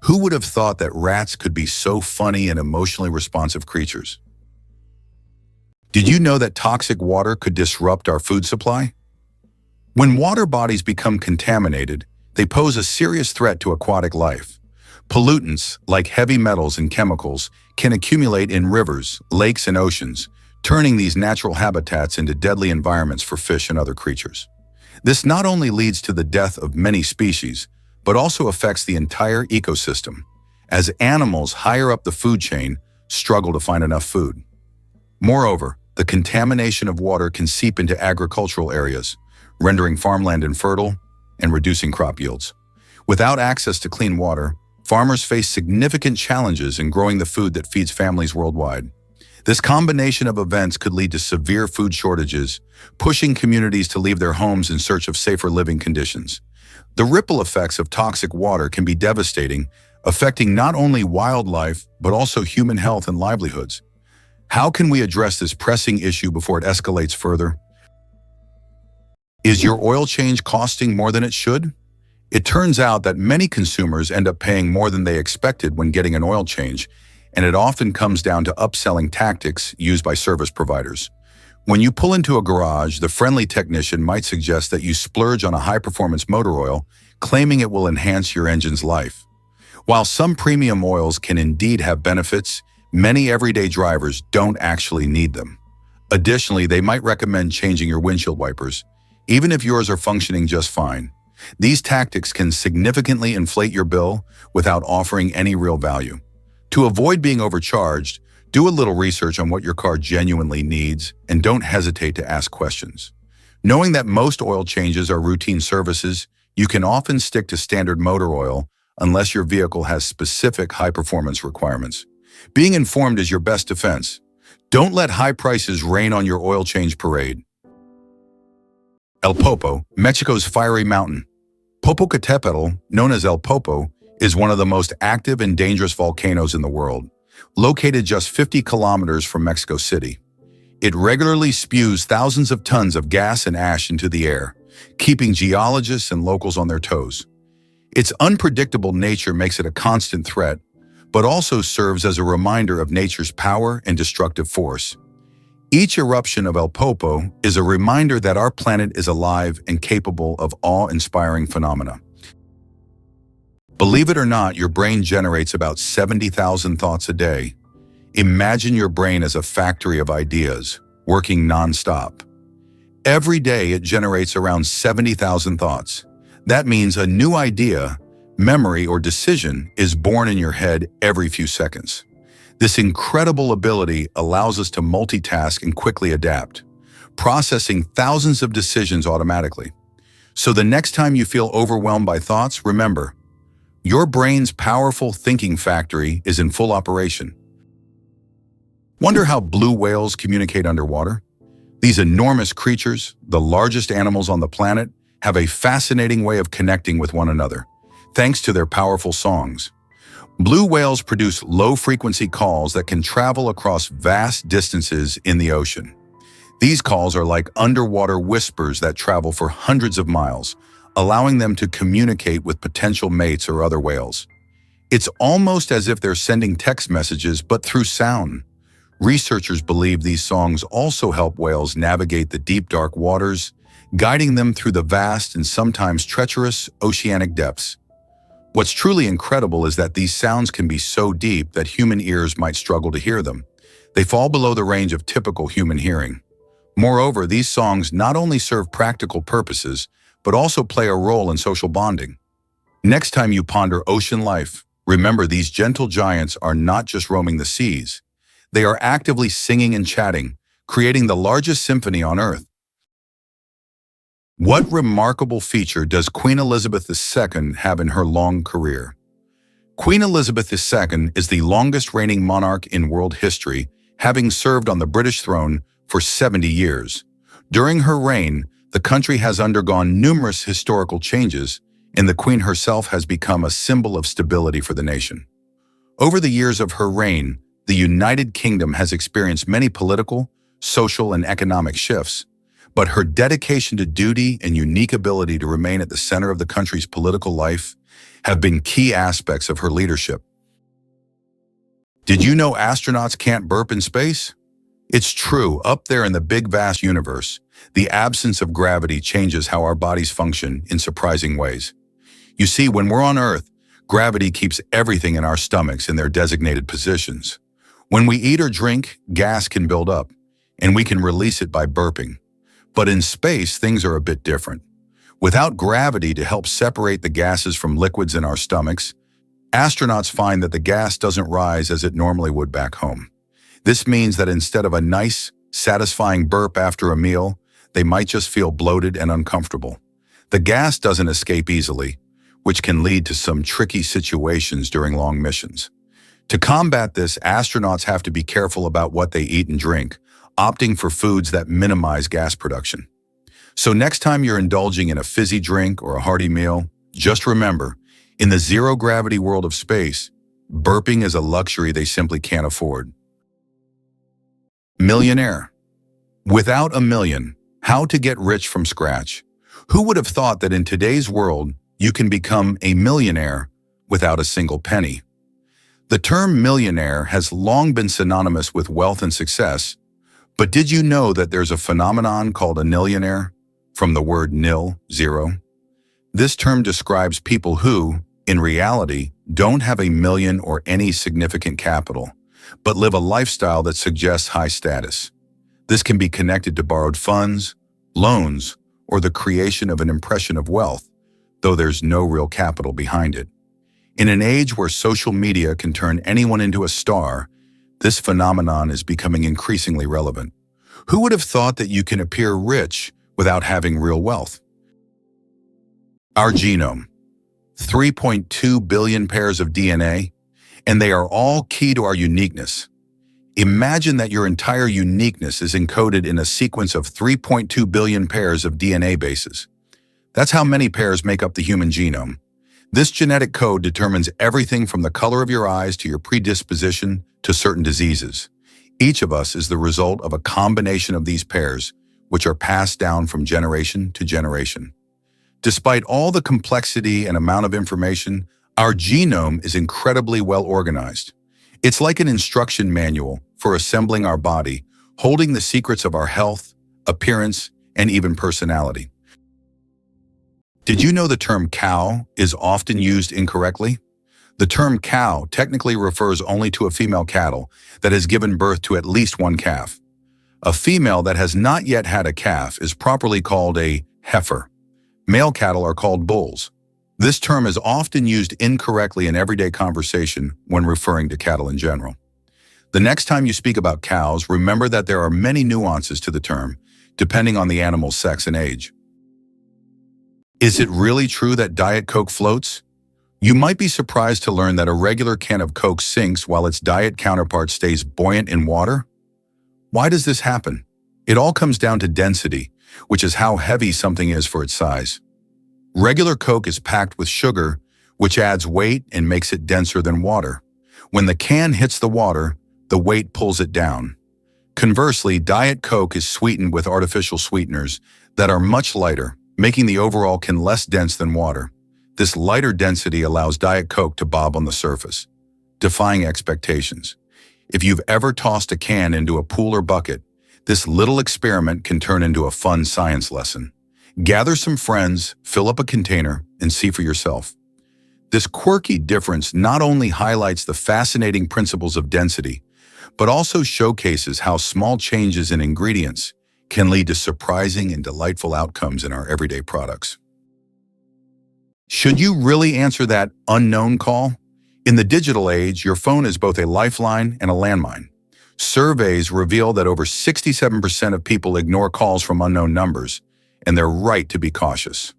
Who would have thought that rats could be so funny and emotionally responsive creatures? Did you know that toxic water could disrupt our food supply? When water bodies become contaminated, they pose a serious threat to aquatic life. Pollutants, like heavy metals and chemicals, can accumulate in rivers, lakes, and oceans, turning these natural habitats into deadly environments for fish and other creatures. This not only leads to the death of many species, but also affects the entire ecosystem, as animals higher up the food chain struggle to find enough food. Moreover, the contamination of water can seep into agricultural areas, rendering farmland infertile and reducing crop yields. Without access to clean water, farmers face significant challenges in growing the food that feeds families worldwide. This combination of events could lead to severe food shortages, pushing communities to leave their homes in search of safer living conditions. The ripple effects of toxic water can be devastating, affecting not only wildlife, but also human health and livelihoods. How can we address this pressing issue before it escalates further? Is your oil change costing more than it should? It turns out that many consumers end up paying more than they expected when getting an oil change, and it often comes down to upselling tactics used by service providers. When you pull into a garage, the friendly technician might suggest that you splurge on a high-performance motor oil, claiming it will enhance your engine's life. While some premium oils can indeed have benefits, many everyday drivers don't actually need them. Additionally, they might recommend changing your windshield wipers, even if yours are functioning just fine. These tactics can significantly inflate your bill without offering any real value. To avoid being overcharged, do a little research on what your car genuinely needs and don't hesitate to ask questions. Knowing that most oil changes are routine services, you can often stick to standard motor oil unless your vehicle has specific high-performance requirements. Being informed is your best defense. Don't let high prices rain on your oil change parade. El Popo, Mexico's fiery mountain. Popocatépetl, known as El Popo, is one of the most active and dangerous volcanoes in the world, located just 50 kilometers from Mexico City. It regularly spews thousands of tons of gas and ash into the air, keeping geologists and locals on their toes. Its unpredictable nature makes it a constant threat, but also serves as a reminder of nature's power and destructive force. Each eruption of El Popo is a reminder that our planet is alive and capable of awe-inspiring phenomena. Believe it or not, your brain generates about 70,000 thoughts a day. Imagine your brain as a factory of ideas, working non-stop. Every day it generates around 70,000 thoughts. That means a new idea, memory, or decision is born in your head every few seconds. This incredible ability allows us to multitask and quickly adapt, processing thousands of decisions automatically. So the next time you feel overwhelmed by thoughts, remember, your brain's powerful thinking factory is in full operation. Wonder how blue whales communicate underwater? These enormous creatures, the largest animals on the planet, have a fascinating way of connecting with one another, thanks to their powerful songs. Blue whales produce low-frequency calls that can travel across vast distances in the ocean. These calls are like underwater whispers that travel for hundreds of miles, allowing them to communicate with potential mates or other whales. It's almost as if they're sending text messages, but through sound. Researchers believe these songs also help whales navigate the deep, dark waters, guiding them through the vast and sometimes treacherous oceanic depths. What's truly incredible is that these sounds can be so deep that human ears might struggle to hear them. They fall below the range of typical human hearing. Moreover, these songs not only serve practical purposes, but also play a role in social bonding. Next time you ponder ocean life, remember these gentle giants are not just roaming the seas. They are actively singing and chatting, creating the largest symphony on Earth. What remarkable feature does Queen Elizabeth II have in her long career? Queen Elizabeth II is the longest reigning monarch in world history, having served on the British throne for 70 years. During her reign, the country has undergone numerous historical changes, and the Queen herself has become a symbol of stability for the nation. Over the years of her reign, the United Kingdom has experienced many political, social, and economic shifts, but her dedication to duty and unique ability to remain at the center of the country's political life have been key aspects of her leadership. Did you know astronauts can't burp in space? It's true, up there in the big vast universe, the absence of gravity changes how our bodies function in surprising ways. You see, when we're on Earth, gravity keeps everything in our stomachs in their designated positions. When we eat or drink, gas can build up, and we can release it by burping. But in space, things are a bit different. Without gravity to help separate the gases from liquids in our stomachs, astronauts find that the gas doesn't rise as it normally would back home. This means that instead of a nice, satisfying burp after a meal, they might just feel bloated and uncomfortable. The gas doesn't escape easily, which can lead to some tricky situations during long missions. To combat this, astronauts have to be careful about what they eat and drink, opting for foods that minimize gas production. So next time you're indulging in a fizzy drink or a hearty meal, just remember, in the zero-gravity world of space, burping is a luxury they simply can't afford. Millionaire. Without a million, how to get rich from scratch? Who would have thought that in today's world, you can become a millionaire without a single penny? The term millionaire has long been synonymous with wealth and success, but did you know that there's a phenomenon called a nillionaire, from the word nil, zero? This term describes people who, in reality, don't have a million or any significant capital, but live a lifestyle that suggests high status. This can be connected to borrowed funds, loans, or the creation of an impression of wealth, though there's no real capital behind it. In an age where social media can turn anyone into a star, this phenomenon is becoming increasingly relevant. Who would have thought that you can appear rich without having real wealth? Our genome. 3.2 billion pairs of DNA, and they are all key to our uniqueness. Imagine that your entire uniqueness is encoded in a sequence of 3.2 billion pairs of DNA bases. That's how many pairs make up the human genome. This genetic code determines everything from the color of your eyes to your predisposition to certain diseases. Each of us is the result of a combination of these pairs, which are passed down from generation to generation. Despite all the complexity and amount of information, our genome is incredibly well organized. It's like an instruction manual for assembling our body, holding the secrets of our health, appearance, and even personality. Did you know the term cow is often used incorrectly? The term cow technically refers only to a female cattle that has given birth to at least one calf. A female that has not yet had a calf is properly called a heifer. Male cattle are called bulls. This term is often used incorrectly in everyday conversation when referring to cattle in general. The next time you speak about cows, remember that there are many nuances to the term, depending on the animal's sex and age. Is it really true that Diet Coke floats? You might be surprised to learn that a regular can of Coke sinks while its diet counterpart stays buoyant in water. Why does this happen? It all comes down to density, which is how heavy something is for its size. Regular Coke is packed with sugar, which adds weight and makes it denser than water. When the can hits the water, the weight pulls it down. Conversely, Diet Coke is sweetened with artificial sweeteners that are much lighter, making the overall can less dense than water. This lighter density allows Diet Coke to bob on the surface, defying expectations. If you've ever tossed a can into a pool or bucket, this little experiment can turn into a fun science lesson. Gather some friends, fill up a container, and see for yourself. This quirky difference not only highlights the fascinating principles of density, but also showcases how small changes in ingredients can lead to surprising and delightful outcomes in our everyday products. Should you really answer that unknown call? In the digital age, your phone is both a lifeline and a landmine. Surveys reveal that over 67% of people ignore calls from unknown numbers, and they're right to be cautious.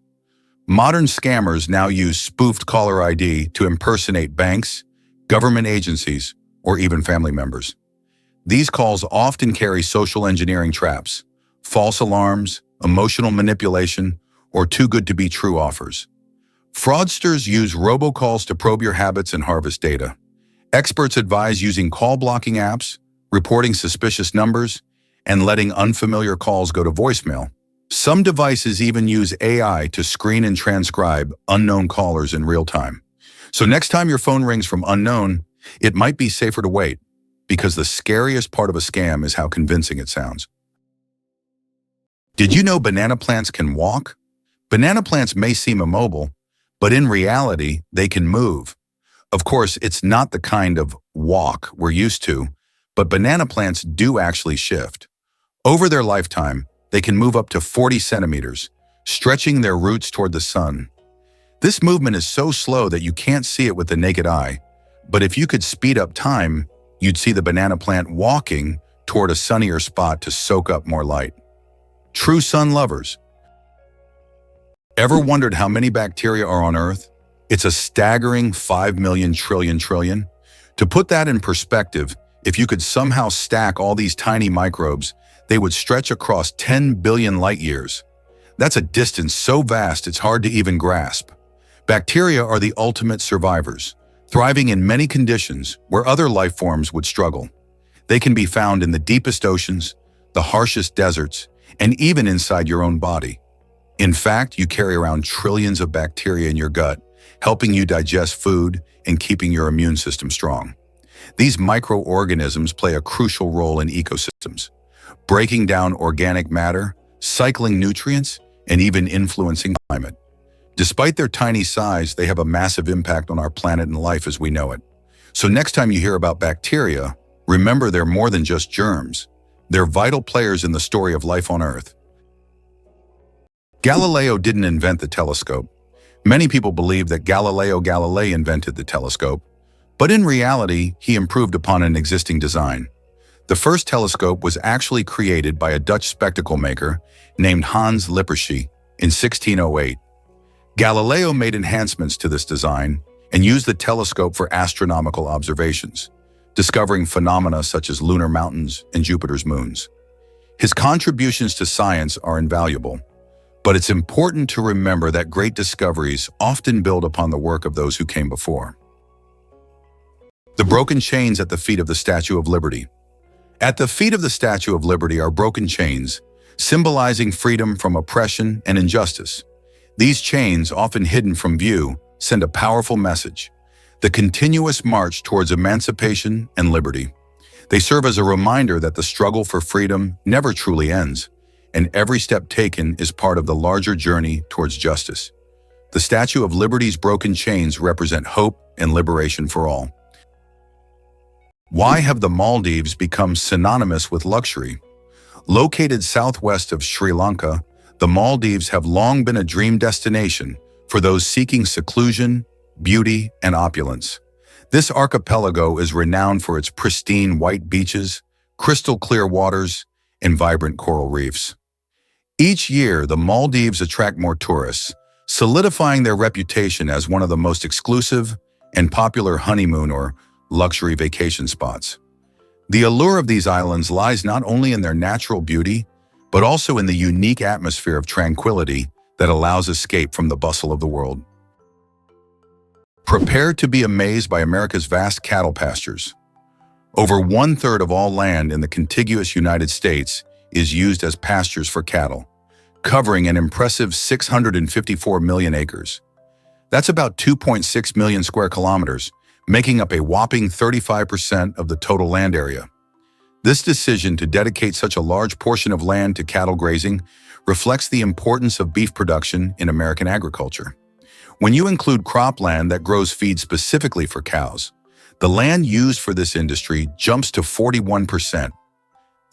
Modern scammers now use spoofed caller ID to impersonate banks, government agencies, or even family members. These calls often carry social engineering traps, false alarms, emotional manipulation, or too-good-to-be-true offers. Fraudsters use robocalls to probe your habits and harvest data. Experts advise using call-blocking apps, reporting suspicious numbers, and letting unfamiliar calls go to voicemail. Some devices even use AI to screen and transcribe unknown callers in real time. So next time your phone rings from unknown, it might be safer to wait, because the scariest part of a scam is how convincing it sounds. Did you know banana plants can walk? Banana plants may seem immobile, but in reality, they can move. Of course, it's not the kind of walk we're used to, but banana plants do actually shift. Over their lifetime, they can move up to 40 centimeters, stretching their roots toward the sun. This movement is so slow that you can't see it with the naked eye, but if you could speed up time, you'd see the banana plant walking toward a sunnier spot to soak up more light. True sun lovers. Ever wondered how many bacteria are on Earth? It's a staggering 5 million trillion. To put that in perspective, if you could somehow stack all these tiny microbes, they would stretch across 10 billion light years. That's a distance so vast it's hard to even grasp. Bacteria are the ultimate survivors, thriving in many conditions where other life forms would struggle. They can be found in the deepest oceans, the harshest deserts, and even inside your own body. In fact, you carry around trillions of bacteria in your gut, helping you digest food and keeping your immune system strong. These microorganisms play a crucial role in ecosystems, breaking down organic matter, cycling nutrients, and even influencing climate. Despite their tiny size, they have a massive impact on our planet and life as we know it. So next time you hear about bacteria, remember they're more than just germs. They're vital players in the story of life on Earth. Galileo didn't invent the telescope. Many people believe that Galileo Galilei invented the telescope, but in reality, he improved upon an existing design. The first telescope was actually created by a Dutch spectacle maker named Hans Lippershey in 1608. Galileo made enhancements to this design and used the telescope for astronomical observations, discovering phenomena such as lunar mountains and Jupiter's moons. His contributions to science are invaluable, but it's important to remember that great discoveries often build upon the work of those who came before. The broken chains at the feet of the Statue of Liberty. At the feet of the Statue of Liberty are broken chains, symbolizing freedom from oppression and injustice. These chains, often hidden from view, send a powerful message: the continuous march towards emancipation and liberty. They serve as a reminder that the struggle for freedom never truly ends, and every step taken is part of the larger journey towards justice. The Statue of Liberty's broken chains represent hope and liberation for all. Why have the Maldives become synonymous with luxury? Located southwest of Sri Lanka, the Maldives have long been a dream destination for those seeking seclusion, beauty, and opulence. This archipelago is renowned for its pristine white beaches, crystal clear waters, and vibrant coral reefs. Each year, the Maldives attract more tourists, solidifying their reputation as one of the most exclusive and popular honeymoon or luxury vacation spots. The allure of these islands lies not only in their natural beauty, but also in the unique atmosphere of tranquility that allows escape from the bustle of the world. Prepare to be amazed by America's vast cattle pastures. Over 1/3 of all land in the contiguous United States is used as pastures for cattle, covering an impressive 654 million acres. That's about 2.6 million square kilometers, making up a whopping 35% of the total land area. This decision to dedicate such a large portion of land to cattle grazing reflects the importance of beef production in American agriculture. When you include cropland that grows feed specifically for cows, the land used for this industry jumps to 41%.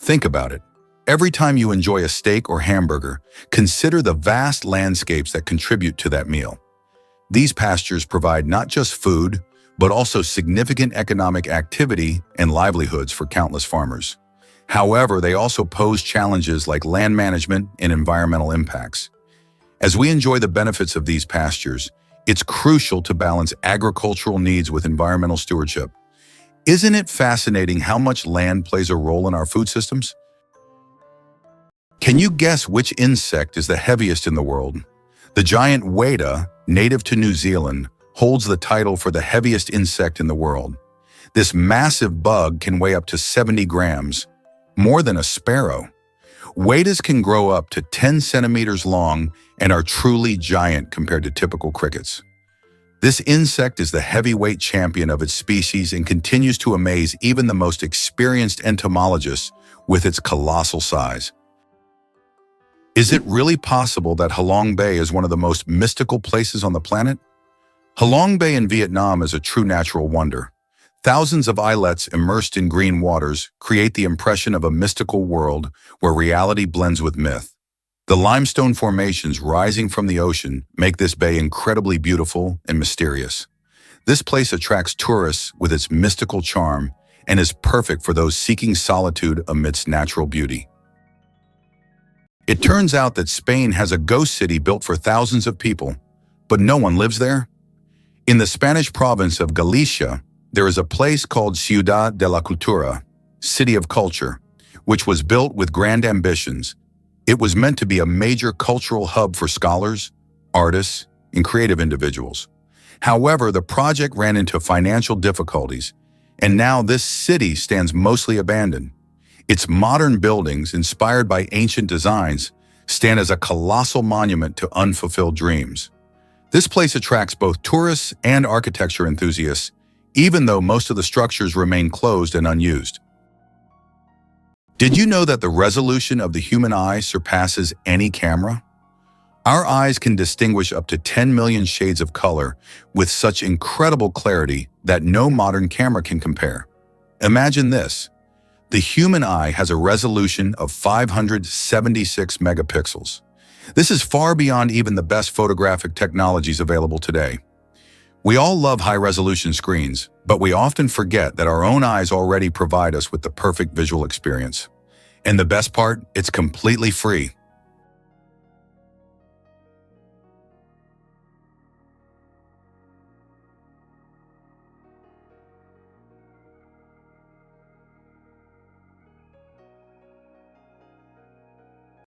Think about it. Every time you enjoy a steak or hamburger, consider the vast landscapes that contribute to that meal. These pastures provide not just food, but also significant economic activity and livelihoods for countless farmers. However, they also pose challenges like land management and environmental impacts. As we enjoy the benefits of these pastures, it's crucial to balance agricultural needs with environmental stewardship. Isn't it fascinating how much land plays a role in our food systems? Can you guess which insect is the heaviest in the world? The giant weta, native to New Zealand, holds the title for the heaviest insect in the world. This massive bug can weigh up to 70 grams, more than a sparrow. Wetas can grow up to 10 centimeters long and are truly giant compared to typical crickets. This insect is the heavyweight champion of its species and continues to amaze even the most experienced entomologists with its colossal size. Is it really possible that Halong Bay is one of the most mystical places on the planet? Halong Bay in Vietnam is a true natural wonder. Thousands of islets immersed in green waters create the impression of a mystical world where reality blends with myth. The limestone formations rising from the ocean make this bay incredibly beautiful and mysterious. This place attracts tourists with its mystical charm and is perfect for those seeking solitude amidst natural beauty. It turns out that Spain has a ghost city built for thousands of people, but no one lives there. In the Spanish province of Galicia, there is a place called Ciudad de la Cultura, City of Culture, which was built with grand ambitions. It was meant to be a major cultural hub for scholars, artists, and creative individuals. However, the project ran into financial difficulties, and now this city stands mostly abandoned. Its modern buildings, inspired by ancient designs, stand as a colossal monument to unfulfilled dreams. This place attracts both tourists and architecture enthusiasts, even though most of the structures remain closed and unused. Did you know that the resolution of the human eye surpasses any camera? Our eyes can distinguish up to 10 million shades of color with such incredible clarity that no modern camera can compare. Imagine this. The human eye has a resolution of 576 megapixels. This is far beyond even the best photographic technologies available today. We all love high-resolution screens, but we often forget that our own eyes already provide us with the perfect visual experience. And the best part, it's completely free.